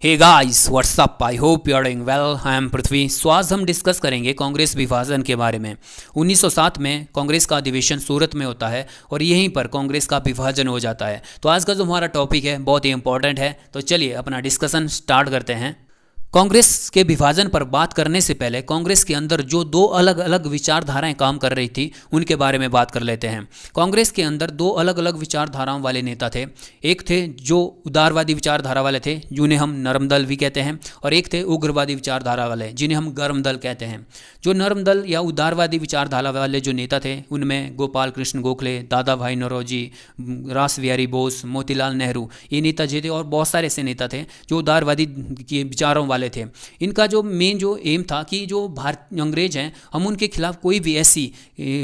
Hey guys what's up, I hope you are doing well. I am Prithvi. So आज हम discuss करेंगे कांग्रेस विभाजन के बारे में। 1907 में कांग्रेस का अधिवेशन सूरत में होता है और यहीं पर कांग्रेस का विभाजन हो जाता है। तो आज का जो हमारा टॉपिक है बहुत ही इंपॉर्टेंट है, तो चलिए अपना डिस्कशन स्टार्ट करते हैं। कांग्रेस के विभाजन पर बात करने से पहले कांग्रेस के अंदर जो दो अलग अलग विचारधाराएं काम कर रही थी उनके बारे में बात कर लेते हैं। कांग्रेस के अंदर दो अलग अलग विचारधाराओं वाले नेता थे। एक थे जो उदारवादी विचारधारा वाले थे जिन्हें हम नरम दल भी कहते हैं, और एक थे उग्रवादी विचारधारा वाले जिन्हें हम गर्म दल कहते हैं। जो नरम दल या उदारवादी विचारधारा वाले जो नेता थे उनमें गोपाल कृष्ण गोखले, दादा भाई नौरोजी, रास बिहारी बोस, मोतीलाल नेहरू, ये नेता जी थे। और बहुत सारे ऐसे नेता थे जो उदारवादी के विचारों वाले थे। इनका जो मेन जो एम था कि जो भारत अंग्रेज हैं हम उनके खिलाफ कोई भी ऐसी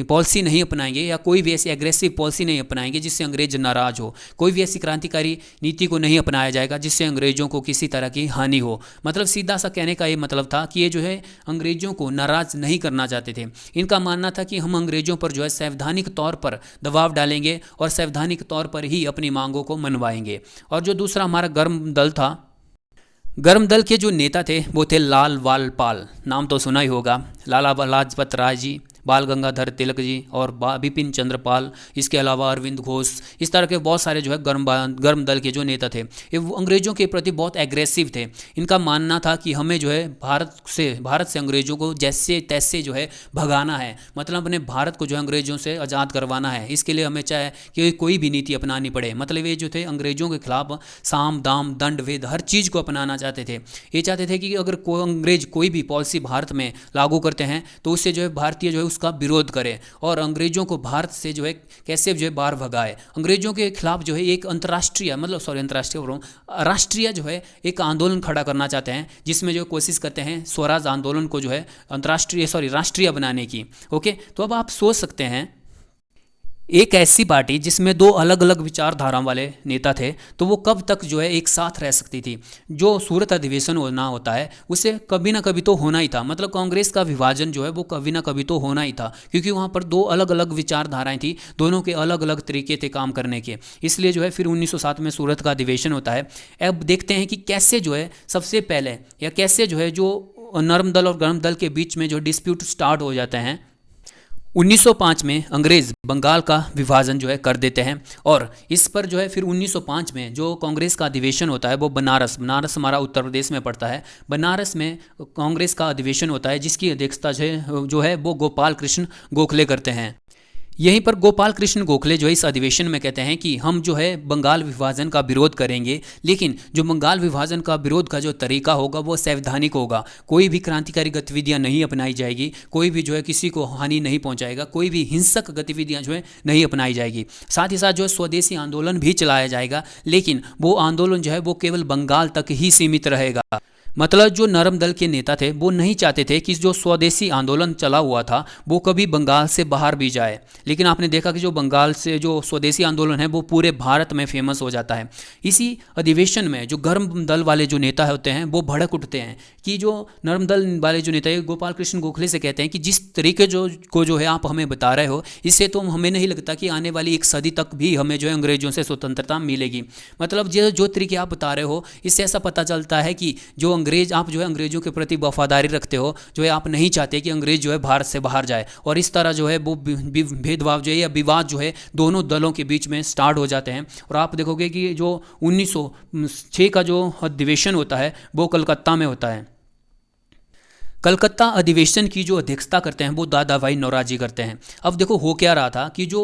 पॉलिसी नहीं अपनाएंगे या कोई भी ऐसी एग्रेसिव पॉलिसी नहीं अपनाएंगे जिससे अंग्रेज नाराज हो। कोई भी ऐसी क्रांतिकारी नीति को नहीं अपनाया जाएगा जिससे अंग्रेजों को किसी तरह की हानि हो। मतलब सीधा सा कहने का ये मतलब था कि ये जो है अंग्रेजों को नाराज नहीं करना चाहते थे। इनका मानना था कि हम अंग्रेजों पर जो है संवैधानिक तौर पर दबाव डालेंगे और संवैधानिक तौर पर ही अपनी मांगों को मनवाएंगे। और जो दूसरा हमारा गर्म दल था, गर्म दल के जो नेता थे वो थे लाल वाल पाल। नाम तो सुना ही होगा, लाला लाजपत राय जी, बाल गंगाधर तिलक जी और बिपिन चंद्र पाल, इसके अलावा अरविंद घोष, इस तरह के बहुत सारे जो है गर्म दल के जो नेता थे ये अंग्रेज़ों के प्रति बहुत एग्रेसिव थे। इनका मानना था कि हमें जो है भारत से अंग्रेज़ों को जैसे तैसे जो है भगाना है। मतलब अपने भारत को जो है अंग्रेज़ों से आज़ाद करवाना है। इसके लिए हमें चाहे कि कोई भी नीति अपनानी पड़े। मतलब ये जो थे अंग्रेज़ों के खिलाफ साम दाम दंड भेद हर चीज़ को अपनाना चाहते थे। ये चाहते थे कि अगर अंग्रेज कोई भी पॉलिसी भारत में लागू करते हैं तो उससे जो है भारतीय जो है उसका विरोध करें और अंग्रेजों को भारत से जो है कैसे जो है बाहर भगाए। अंग्रेजों के खिलाफ जो है एक राष्ट्रीय जो है एक आंदोलन खड़ा करना चाहते हैं जिसमें जो कोशिश करते हैं स्वराज आंदोलन को जो है राष्ट्रीय बनाने की। ओके, तो अब आप सोच सकते हैं एक ऐसी पार्टी जिसमें दो अलग अलग विचारधारा वाले नेता थे तो वो कब तक जो है एक साथ रह सकती थी। जो सूरत अधिवेशन होना होता है उसे कभी ना कभी तो होना ही था। मतलब कांग्रेस का विभाजन जो है वो कभी ना कभी तो होना ही था, क्योंकि वहाँ पर दो अलग अलग विचारधाराएं थी, दोनों के अलग अलग तरीके थे काम करने के। इसलिए जो है फिर 1907 में सूरत का अधिवेशन होता है। अब देखते हैं कि कैसे जो है सबसे पहले या कैसे जो है जो नरम दल और गर्म दल के बीच में जो डिस्प्यूट स्टार्ट हो जाते हैं। 1905 में अंग्रेज़ बंगाल का विभाजन जो है कर देते हैं और इस पर जो है फिर 1905 में जो कांग्रेस का अधिवेशन होता है वो बनारस हमारा उत्तर प्रदेश में पड़ता है। बनारस में कांग्रेस का अधिवेशन होता है जिसकी अध्यक्षता जो है वो गोपाल कृष्ण गोखले करते हैं। यहीं पर गोपाल कृष्ण गोखले जो है इस अधिवेशन में कहते हैं कि हम जो है बंगाल विभाजन का विरोध करेंगे, लेकिन जो बंगाल विभाजन का विरोध का जो तरीका होगा वो संवैधानिक होगा। कोई भी क्रांतिकारी गतिविधियां नहीं अपनाई जाएगी, कोई भी जो है किसी को हानि नहीं पहुंचाएगा, कोई भी हिंसक गतिविधियां जो है नहीं अपनाई जाएगी। साथ ही साथ जो है स्वदेशी आंदोलन भी चलाया जाएगा, लेकिन वो आंदोलन जो है वो केवल बंगाल तक ही सीमित रहेगा। मतलब जो नरम दल के नेता थे वो नहीं चाहते थे कि जो स्वदेशी आंदोलन चला हुआ था वो कभी बंगाल से बाहर भी जाए, लेकिन आपने देखा कि जो बंगाल से जो स्वदेशी आंदोलन है वो पूरे भारत में फेमस हो जाता है। इसी अधिवेशन में जो गर्म दल वाले जो नेता होते हैं वो भड़क उठते हैं कि जो नरम दल वाले जो नेता है गोपाल कृष्ण गोखले से कहते हैं कि जिस तरीके जो है आप हमें बता रहे हो इससे तो हमें नहीं लगता कि आने वाली एक सदी तक भी हमें जो है अंग्रेजों से स्वतंत्रता मिलेगी। मतलब जो तरीके आप बता रहे हो इससे ऐसा पता चलता है कि जो आप जो है अंग्रेजों के प्रति वफादारी रखते हो, जो है आप नहीं चाहते कि अंग्रेज जो है भारत से बाहर जाए। और इस तरह जो है वो भेदभाव जो है या विवाद जो है दोनों दलों के बीच में स्टार्ट हो जाते हैं। और आप देखोगे कि जो 1906 का जो अधिवेशन होता है वो कलकत्ता में होता है। कलकत्ता अधिवेशन की जो अध्यक्षता करते हैं वो दादा भाई नौरोजी करते हैं। अब देखो हो क्या रहा था कि जो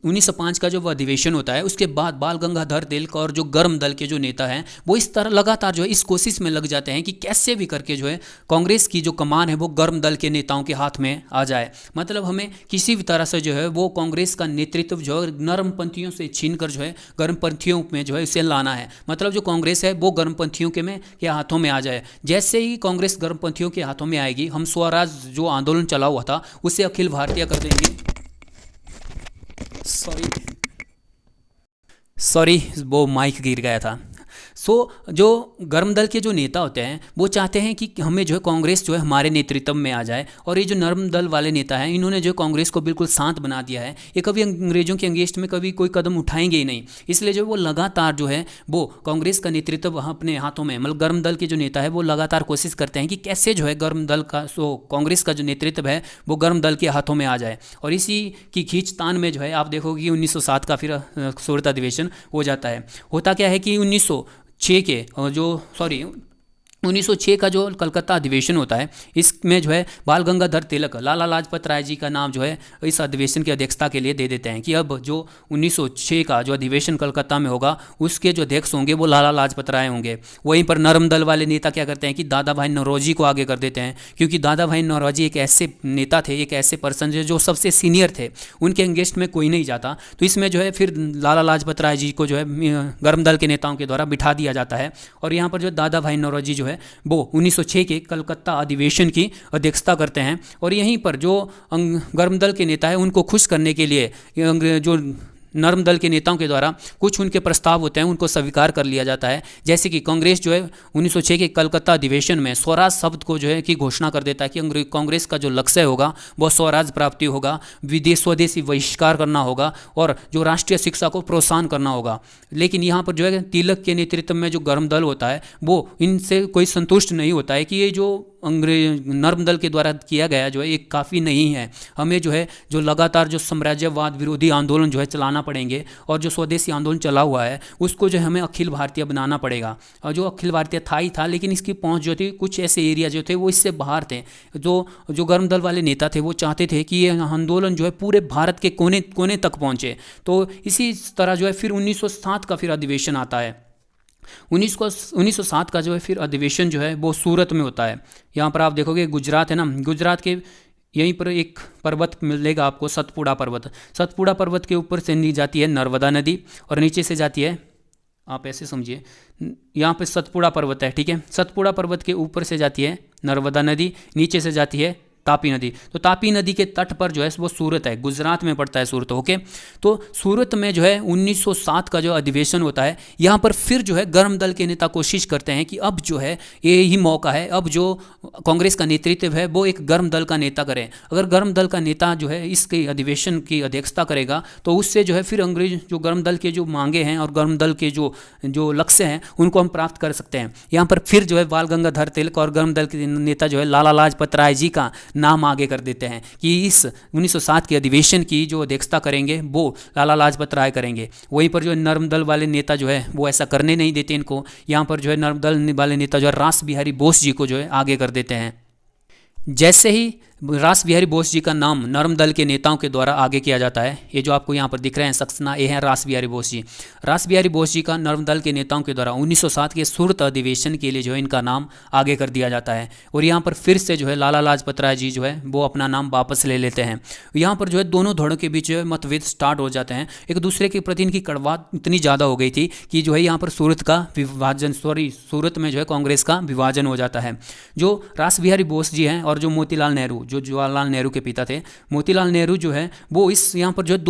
1905 का जो अधिवेशन होता है उसके बाद बाल गंगाधर तिलक और जो गर्म दल के जो नेता हैं वो इस तरह लगातार जो है इस कोशिश में लग जाते हैं कि कैसे भी करके जो है कांग्रेस की जो कमान है वो गर्म दल के नेताओं के हाथ में आ जाए। मतलब हमें किसी भी तरह से जो है वो कांग्रेस का नेतृत्व जो है गर्मपंथियों से छीन कर जो है गर्मपंथियों में जो है इसे लाना है। मतलब जो कांग्रेस है वो गर्मपंथियों के हाथों में आ जाए। जैसे ही कांग्रेस गर्मपंथियों के हाथों में आएगी हम स्वराज जो आंदोलन चला हुआ था उसे अखिल भारतीय कर देंगे। सॉरी वो माइक गिर गया था। जो गर्म दल के जो नेता होते हैं वो चाहते हैं कि हमें जो है कांग्रेस जो है हमारे नेतृत्व में आ जाए, और ये जो नरम दल वाले नेता हैं इन्होंने जो कांग्रेस को बिल्कुल शांत बना दिया है। ये कभी अंग्रेजों के अगेंस्ट में कभी कोई कदम उठाएंगे ही नहीं, इसलिए जो वो लगातार जो है वो कांग्रेस का नेतृत्व अपने हाथों में, मतलब गर्म दल के जो नेता है वो लगातार कोशिश करते हैं कि कैसे जो है गर्म दल का कांग्रेस का जो नेतृत्व है वो गर्म दल के हाथों में आ जाए। और इसी की खींचतान में जो है आप देखोगे कि 1907 का फिर सूरत अधिवेशन हो जाता है। होता क्या है कि 1906 के जो 1906 का जो कलकत्ता अधिवेशन होता है, इसमें जो है बाल गंगाधर तिलक, लाला लाजपत राय जी का नाम जो है इस अधिवेशन की अध्यक्षता के लिए दे देते हैं कि अब जो 1906 का जो अधिवेशन कलकत्ता में होगा उसके जो अध्यक्ष होंगे वो लाला लाजपत राय होंगे। वहीं पर नरम दल वाले नेता क्या करते हैं कि दादा भाई नौरोजी को आगे कर देते हैं, क्योंकि दादा भाई नौरोजी एक ऐसे नेता थे, एक ऐसे पर्सन जो सबसे सीनियर थे, उनके अगेंस्ट में कोई नहीं जाता। तो इसमें जो है फिर लाला लाजपत राय जी को जो है गर्म दल के नेताओं के द्वारा बिठा दिया जाता है, और यहाँ पर जो दादा भाई नौरोजी जो है वो 1906 के कलकत्ता अधिवेशन की अध्यक्षता करते हैं। और यहीं पर जो गर्म दल के नेता है उनको खुश करने के लिए जो नरम दल के नेताओं के द्वारा कुछ उनके प्रस्ताव होते हैं उनको स्वीकार कर लिया जाता है। जैसे कि कांग्रेस जो है 1906 के कलकत्ता अधिवेशन में स्वराज शब्द को जो है कि घोषणा कर देता है कि कांग्रेस का जो लक्ष्य होगा वो स्वराज प्राप्ति होगा, स्वदेशी बहिष्कार करना होगा और जो राष्ट्रीय शिक्षा को प्रोत्साहन करना होगा। लेकिन यहाँ पर जो है तिलक के नेतृत्व में जो गर्म दल होता है वो इनसे कोई संतुष्ट नहीं होता है कि ये जो नरम दल के द्वारा किया गया जो है ये काफ़ी नहीं है, हमें जो है जो लगातार जो साम्राज्यवाद विरोधी आंदोलन जो है चलाना पड़ेंगे, और जो स्वदेशी आंदोलन चला हुआ है उसको जो है हमें अखिल भारतीय बनाना पड़ेगा। और जो अखिल भारतीय था ही था, लेकिन इसकी पहुंच जो थी कुछ ऐसे एरिया जो थे वो इससे बाहर थे। जो गर्म दल वाले नेता थे वो चाहते थे कि ये आंदोलन जो है पूरे भारत के कोने कोने तक पहुँचे। तो इसी तरह जो है फिर 1907 का फिर अधिवेशन आता है। 1907 का जो है फिर अधिवेशन जो है वो सूरत में होता है। यहाँ पर आप देखोगे गुजरात है ना, गुजरात के यहीं पर एक पर्वत मिलेगा आपको, सतपुड़ा पर्वत। सतपुड़ा पर्वत के ऊपर से नी जाती है नर्मदा नदी और नीचे से जाती है, आप ऐसे समझिए, यहाँ पे सतपुड़ा पर्वत है, ठीक है। सतपुड़ा पर्वत के ऊपर से जाती है नर्मदा नदी, नीचे से जाती है तापी नदी। तो तापी नदी के तट पर जो है वो सूरत है, गुजरात में पड़ता है सूरत, ओके। तो सूरत में जो है 1907 का जो अधिवेशन होता है, यहाँ पर फिर जो है गर्म दल के नेता कोशिश करते हैं कि अब जो है ये ही मौका है, अब जो कांग्रेस का नेतृत्व है वो एक गर्म दल का नेता करे। अगर गर्म दल का नेता जो है इसके अधिवेशन की अध्यक्षता करेगा तो उससे जो है फिर अंग्रेज जो गर्म दल के जो मांगे हैं और गर्म दल के जो लक्ष्य हैं उनको हम प्राप्त कर सकते हैं। यहाँ पर फिर जो है बाल गंगाधर तिलक और गर्म दल के नेता जो है लाला लाजपत राय जी का नाम आगे कर देते हैं कि इस 1907 के अधिवेशन की जो अध्यक्षता करेंगे वो लाला लाजपत राय करेंगे। वहीं पर जो नर्म दल वाले नेता जो है वो ऐसा करने नहीं देते इनको। यहाँ पर जो है नर्म दल वाले नेता जो है रास बिहारी बोस जी को जो है आगे कर देते हैं। जैसे ही रास बिहारी बोस जी का नाम नरम दल के नेताओं के द्वारा आगे किया जाता है, ये जो आपको यहाँ पर दिख रहे हैं शख्स ना, ये हैं रास बिहारी बोस जी। रास बिहारी बोस जी का नरम दल के नेताओं के द्वारा 1907 के सूरत अधिवेशन के लिए जो है इनका नाम आगे कर दिया जाता है। और यहाँ पर फिर से जो है लाला लाजपत राय जी जो है वो अपना नाम वापस ले लेते हैं। यहाँ पर जो है दोनों धड़ों के बीच जो है मतभेद स्टार्ट हो जाते हैं। एक दूसरे के प्रति इनकी कड़वाहट इतनी ज़्यादा हो गई थी कि जो है यहाँ पर सूरत में जो है कांग्रेस का विभाजन हो जाता है। जो रास बिहारी बोस जी हैं और जो मोतीलाल नेहरू, जो जवाहरलाल नेहरू के पिता थे, मोतीलाल नेहरू जो है वो इस यहाँ पर जो है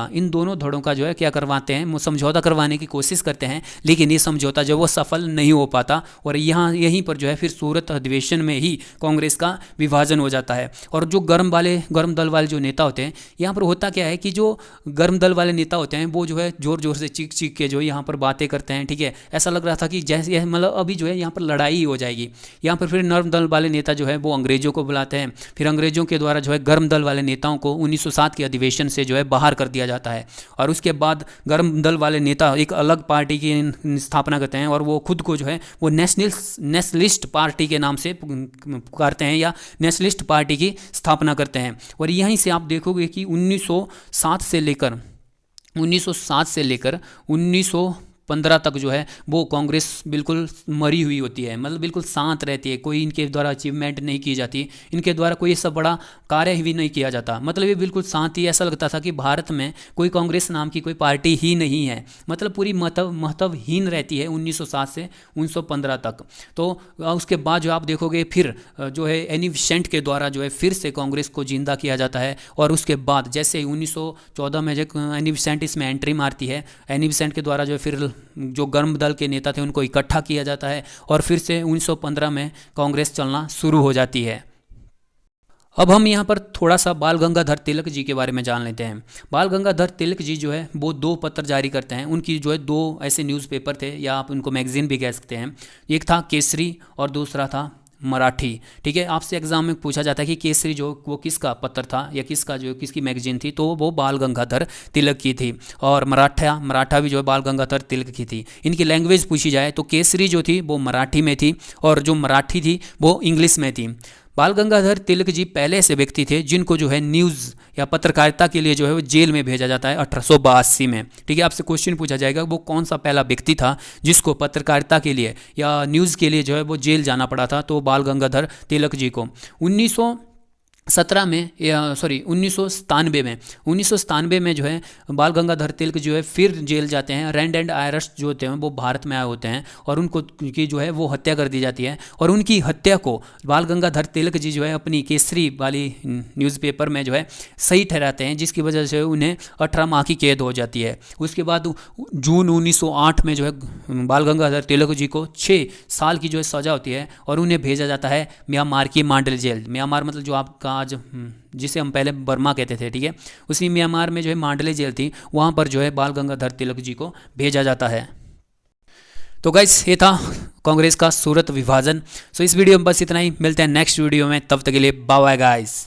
इन दोनों धड़ों का जो है क्या करवाते हैं, वो समझौता करवाने की कोशिश करते हैं, लेकिन ये समझौता जो वो सफल नहीं हो पाता। और यहीं पर जो है फिर सूरत अधिवेशन में ही कांग्रेस का विभाजन हो जाता है। और जो गर्म दल वाले जो नेता होते हैं, यहाँ पर होता क्या है कि जो गर्म दल वाले नेता होते हैं वो जो है जोर जोर से चीख चीख के जो यहाँ पर बातें करते हैं, ठीक है। ऐसा लग रहा था कि जैसे मतलब अभी जो है यहाँ पर लड़ाई हो जाएगी। यहाँ पर फिर नर्म दल वाले नेता जो है वो अंग्रेजों को बुलाते हैं। फिर अंग्रेजों के द्वारा जो है गर्म दल वाले नेताओं को 1907 के अधिवेशन से जो है बाहर कर दिया जाता है। और उसके बाद गर्म दल वाले नेता एक अलग पार्टी की स्थापना करते हैं और वो खुद को जो है वो नेशनलिस्ट पार्टी के नाम से पुकारते हैं या नेशनलिस्ट पार्टी की स्थापना करते हैं। और यहीं से आप देखोगे कि 1907 से लेकर 1915 तक जो है वो कांग्रेस बिल्कुल मरी हुई होती है, मतलब बिल्कुल शांत रहती है। कोई इनके द्वारा अचीवमेंट नहीं की जाती, इनके द्वारा कोई ऐसा बड़ा कार्य भी नहीं किया जाता। मतलब ये बिल्कुल शांति, ऐसा लगता था कि भारत में कोई कांग्रेस नाम की कोई पार्टी ही नहीं है, मतलब पूरी महत्वहीन रहती है 1907 से 1915 तक। तो उसके बाद जो आप देखोगे फिर जो है एनी बेसेंट के द्वारा जो है फिर से कांग्रेस को जिंदा किया जाता है। और उसके बाद जैसे 1914 में जो एनी बेसेंट इसमें एंट्री मारती है, एनी बेसेंट के द्वारा जो है फिर जो गर्म दल के नेता थे उनको इकट्ठा किया जाता है और फिर से 1915 में कांग्रेस चलना शुरू हो जाती है। अब हम यहाँ पर थोड़ा सा बाल गंगाधर तिलक जी के बारे में जान लेते हैं। बाल गंगाधर तिलक जी जो है वो 2 पत्र जारी करते हैं। उनकी जो है 2 ऐसे न्यूज़पेपर थे, या आप उनको मैगजीन भी कह सकते हैं। एक था केसरी और दूसरा था मराठी। ठीक है, आपसे एग्जाम में पूछा जाता है कि केसरी जो वो किसका पत्र था या किसकी मैगजीन थी, तो वो बाल गंगाधर तिलक की थी। और मराठा भी जो है बाल गंगाधर तिलक की थी। इनकी लैंग्वेज पूछी जाए तो केसरी जो थी वो मराठी में थी और जो मराठी थी वो इंग्लिश में थी। बाल गंगाधर तिलक जी पहले ऐसे व्यक्ति थे जिनको जो है न्यूज़ या पत्रकारिता के लिए जो है वो जेल में भेजा जाता है 1882 में। ठीक है, आपसे क्वेश्चन पूछा जाएगा वो कौन सा पहला व्यक्ति था जिसको पत्रकारिता के लिए या न्यूज़ के लिए जो है वो जेल जाना पड़ा था, तो बाल गंगाधर तिलक जी को 1997 में 1997 में जो है बाल गंगाधर तिलक जो है फिर जेल जाते हैं। रैंड एंड आयरस जो होते हैं वो भारत में आए होते हैं और उनको की जो है वो हत्या कर दी जाती है। और उनकी हत्या को बाल गंगाधर तिलक जी जो है अपनी केसरी वाली न्यूज़पेपर में जो है सही ठहराते हैं, जिसकी वजह से उन्हें 18 माह की कैद हो जाती है। उसके बाद जून 1908 में जो है बाल गंगाधर तिलक जी को 6 साल की जो है सज़ा होती है और उन्हें भेजा जाता है म्यांमार की मांडले जेल। म्यांमार मतलब जो आपका आज जिसे हम पहले बर्मा कहते थे, ठीक है, उसी म्यांमार में जो है मांडले जेल थी, वहाँ पर जो है बाल गंगाधर तिलक जी को भेजा जाता है। तो गाइस, ये था कांग्रेस का सूरत विभाजन। सो इस वीडियो में बस इतना ही, मिलते हैं नेक्स्ट वीडियो में, तब तक के लिए बाय बाय गाइस।